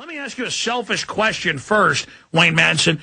Let me ask you a selfish question first, Wayne Madsen.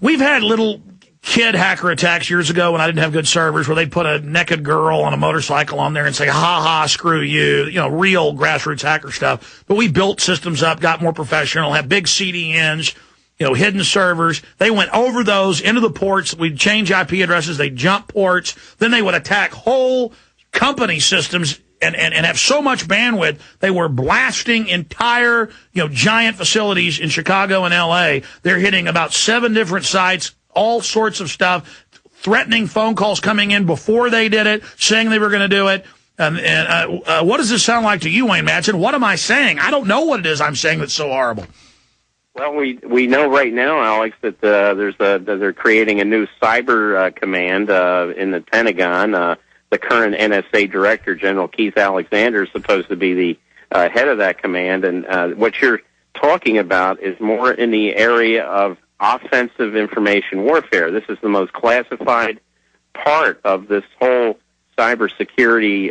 We've had little kid hacker attacks years ago when I didn't have good servers where they'd put a naked girl on a motorcycle on there and say, ha, screw you, real grassroots hacker stuff. But we built systems up, got more professional, had big CDNs, hidden servers. They went over those into the ports. We'd change IP addresses. They'd jump ports. Then they would attack whole company systems and have so much bandwidth, they were blasting entire, giant facilities in Chicago and L.A. They're hitting about 7 different sites, all sorts of stuff, threatening phone calls coming in before they did it, saying they were going to do it. What does this sound like to you, Wayne Madsen? What am I saying? I don't know what it is I'm saying that's so horrible. Well, we know right now, Alex, that they're creating a new cyber command in the Pentagon. The current NSA director, General Keith Alexander, is supposed to be the head of that command. And what you're talking about is more in the area of offensive information warfare. This is the most classified part of this whole cybersecurity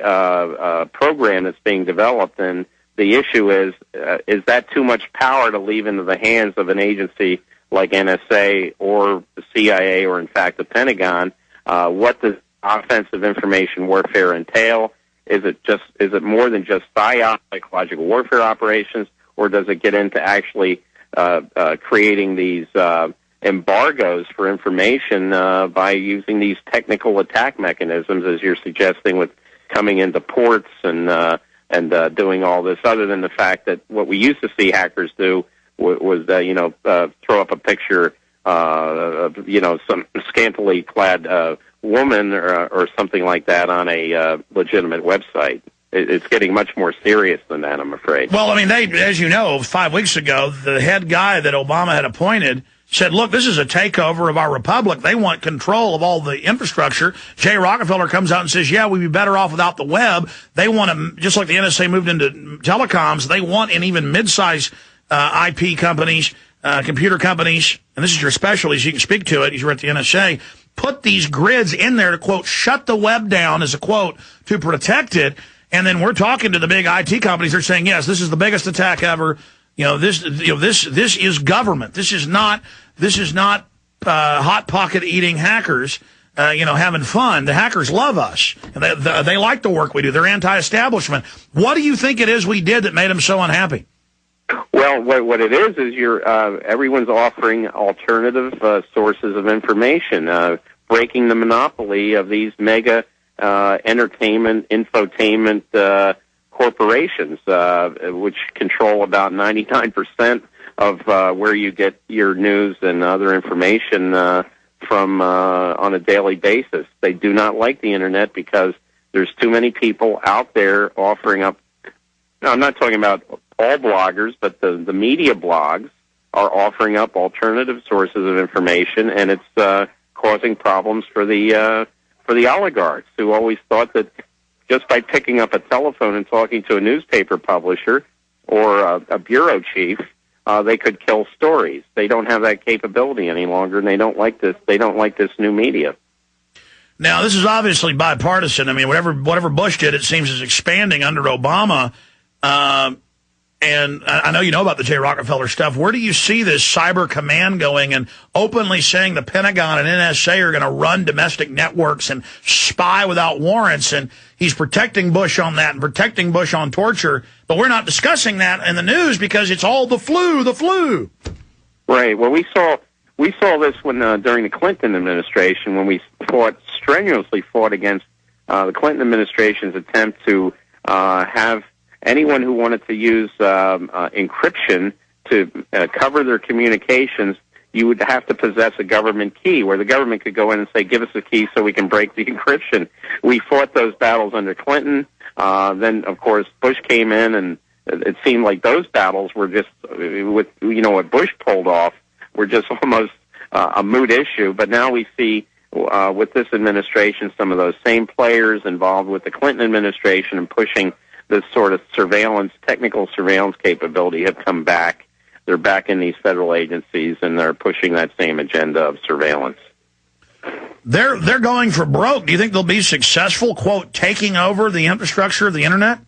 program that's being developed. And the issue is that too much power to leave into the hands of an agency like NSA or the CIA or, in fact, the Pentagon? What does offensive information warfare entail? Is it more than just psychological warfare operations, or does it get into actually creating these embargoes for information by using these technical attack mechanisms, as you're suggesting, with coming into ports and doing all this? Other than the fact that what we used to see hackers do was throw up a picture of some scantily clad woman or something like that on a legitimate website. It's getting much more serious than that, I'm afraid. Well, I mean, as you know, 5 weeks ago, the head guy that Obama had appointed said, look, this is a takeover of our republic. They want control of all the infrastructure. Jay Rockefeller comes out and says, yeah, we'd be better off without the web. They want to, just like the NSA moved into telecoms, they want in even mid-size IP companies, computer companies, and this is your specialty, so you can speak to it. You're at the NSA. Put these grids in there to, quote, shut the web down, as a quote, to protect it. And then we're talking to the big IT companies. They're saying, yes, this is the biggest attack ever. This is government. This is not hot pocket eating hackers, having fun. The hackers love us. And they like the work we do. They're anti-establishment. What do you think it is we did that made them so unhappy? Well, what it is everyone's offering alternative sources of information, breaking the monopoly of these mega entertainment, infotainment corporations, which control about 99% of where you get your news and other information from on a daily basis. They do not like the Internet because there's too many people out there offering up. Now, I'm not talking about all bloggers, but the media blogs are offering up alternative sources of information, and it's causing problems for the oligarchs who always thought that just by picking up a telephone and talking to a newspaper publisher or a bureau chief, they could kill stories. They don't have that capability any longer, and they don't like this. They don't like this new media. Now, this is obviously bipartisan. I mean, whatever Bush did, it seems is expanding under Obama. And I know you know about the Jay Rockefeller stuff. Where do you see this cyber command going and openly saying the Pentagon and NSA are going to run domestic networks and spy without warrants? And he's protecting Bush on that and protecting Bush on torture. But we're not discussing that in the news because it's all the flu. Right. Well, we saw this when during the Clinton administration, when we strenuously fought against the Clinton administration's attempt to have anyone who wanted to use encryption to cover their communications, you would have to possess a government key where the government could go in and say, give us a key so we can break the encryption. We fought those battles under Clinton. Then, of course, Bush came in, and it seemed like those battles were just, with what Bush pulled off, were just almost a moot issue. But now we see with this administration some of those same players involved with the Clinton administration and pushing this sort of technical surveillance capability have come back. They're back in these federal agencies, and they're pushing that same agenda of surveillance. They're going for broke. Do you think they'll be successful, quote, taking over the infrastructure of the Internet?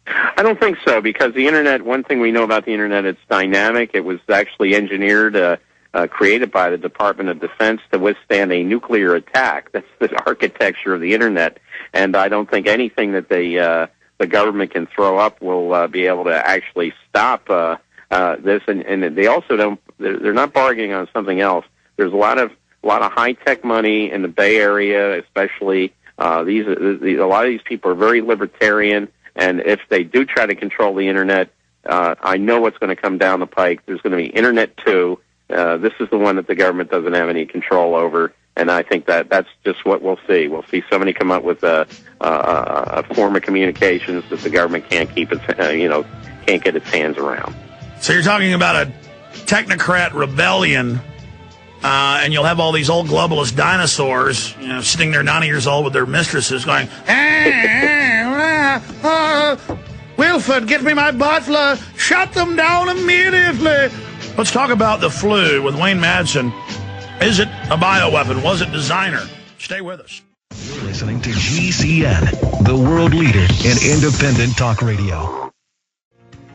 I don't think so, because the Internet, one thing we know about the Internet, it's dynamic. It was actually engineered, created by the Department of Defense to withstand a nuclear attack. That's the architecture of the Internet. And I don't think anything that the government can throw up will be able to actually stop this. And they also don't, they're not bargaining on something else. There's a lot of high-tech money in the Bay Area, especially. A lot of these people are very libertarian. And if they do try to control the Internet, I know what's going to come down the pike. There's going to be Internet 2. This is the one that the government doesn't have any control over, and I think that's just what we'll see. We'll see somebody come up with a form of communications that the government can't keep its, can't get its hands around. So you're talking about a technocrat rebellion, and you'll have all these old globalist dinosaurs, sitting there 90 years old with their mistresses going, Wilford, get me my butler. Shut them down immediately. Let's talk about the flu with Wayne Madsen. Is it a bioweapon? Was it designer? Stay with us. You're listening to GCN, the world leader in independent talk radio.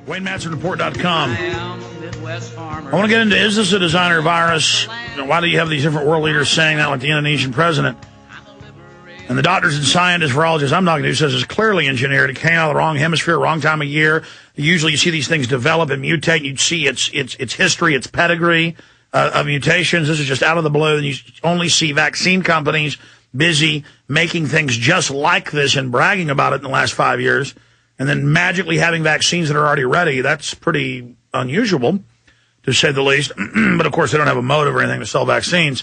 WayneMadsenReport.com. I want to get into, is this a designer virus? Why do you have these different world leaders saying that, like the Indonesian president? And the doctors and scientists, virologists I'm talking to says it's clearly engineered. It came out of the wrong hemisphere, wrong time of year. Usually you see these things develop and mutate, and you'd see its history, its pedigree of mutations. This is just out of the blue, and you only see vaccine companies busy making things just like this and bragging about it in the last 5 years, and then magically having vaccines that are already ready. That's pretty unusual, to say the least. But, of course, they don't have a motive or anything to sell vaccines.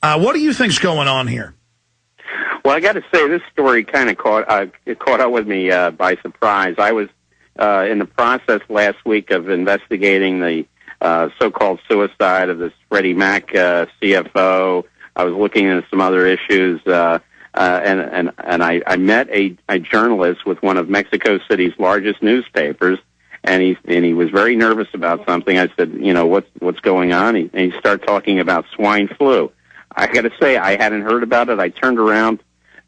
What do you think's going on here? Well, I got to say, this story kind of caught up with me by surprise. I was in the process last week of investigating the so-called suicide of this Freddie Mac CFO. I was looking into some other issues, and I met a journalist with one of Mexico City's largest newspapers, and he was very nervous about something. I said, what's going on? And he started talking about swine flu. I got to say, I hadn't heard about it. I turned around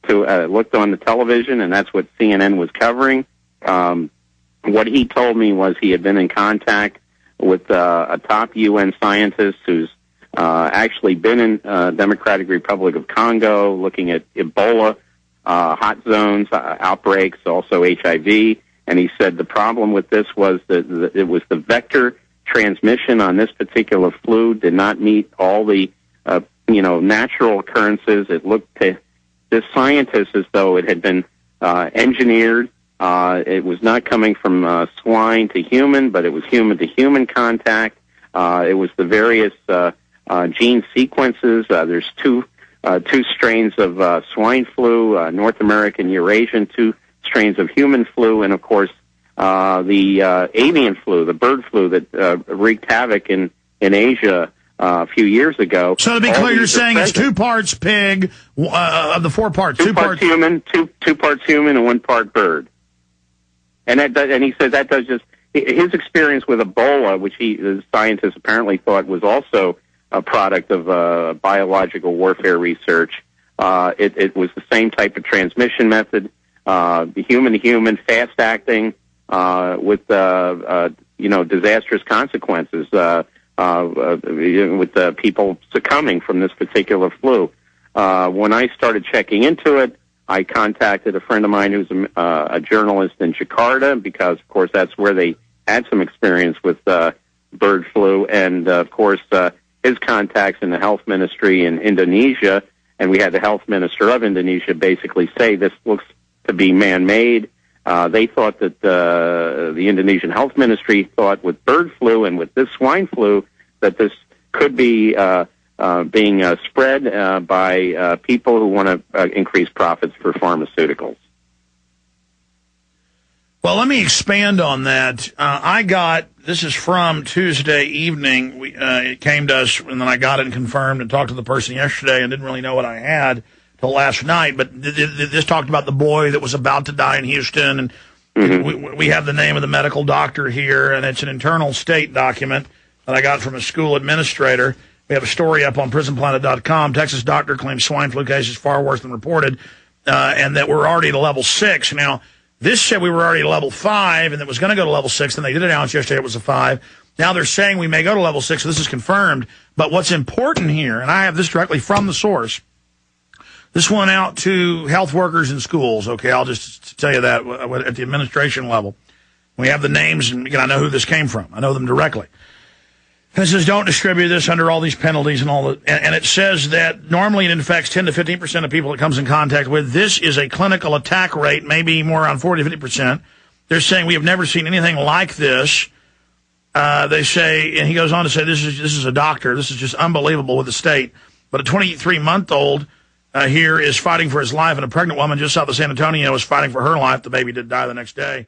to looked on the television, and that's what CNN was covering. What he told me was he had been in contact with a top UN scientist who's actually been in Democratic Republic of Congo looking at Ebola, hot zones, outbreaks, also HIV. And he said the problem with this was that it was the vector transmission on this particular flu did not meet all the natural occurrences. It looked to this scientist as though it had been engineered. It was not coming from swine to human, but it was human to human contact. It was the various gene sequences. There's two strains of swine flu, North American, Eurasian, 2 strains of human flu, and of course the avian flu, the bird flu that wreaked havoc in Asia a few years ago. So to be clear, you're saying it's 2 parts pig of the 4 parts. 2 parts human, two parts human, and 1 part bird. And he said that does just his experience with Ebola, which the scientists apparently thought was also a product of biological warfare research. It was the same type of transmission method, human to human, fast acting, with disastrous consequences. With people succumbing from this particular flu. When I started checking into it, I contacted a friend of mine who's a journalist in Jakarta, because, of course, that's where they had some experience with bird flu, and, of course, his contacts in the health ministry in Indonesia, and we had the health minister of Indonesia basically say this looks to be man-made. They thought that the Indonesian health ministry thought with bird flu and with this swine flu that this could be being spread by people who want to increase profits for pharmaceuticals. Well, let me expand on that. This is from Tuesday evening. It came to us, and then I got it and confirmed and talked to the person yesterday and didn't really know what I had till last night. But this talked about the boy that was about to die in Houston, and we have the name of the medical doctor here, and it's an internal state document that I got from a school administrator. We have a story up on prisonplanet.com. Texas doctor claims swine flu cases far worse than reported, and that we're already at a level 6. Now, This said we were already at level 5, and it was going to go to level 6, and they did announce yesterday it was a 5. Now they're saying we may go to level 6, so this is confirmed. But what's important here, and I have this directly from the source, this went out to health workers in schools, okay? I'll just tell you that at the administration level. We have the names, and I know who this came from. I know them directly. And it says don't distribute this under all these penalties and all that. And it says that normally it infects 10 to 15% of people it comes in contact with. This is a clinical attack rate, maybe more around 40 to 50%. They're saying we have never seen anything like this. They say, and he goes on to say, this is a doctor. This is just unbelievable with the state. But a 23-month-old here is fighting for his life, and a pregnant woman just south of San Antonio is fighting for her life. The baby did die the next day.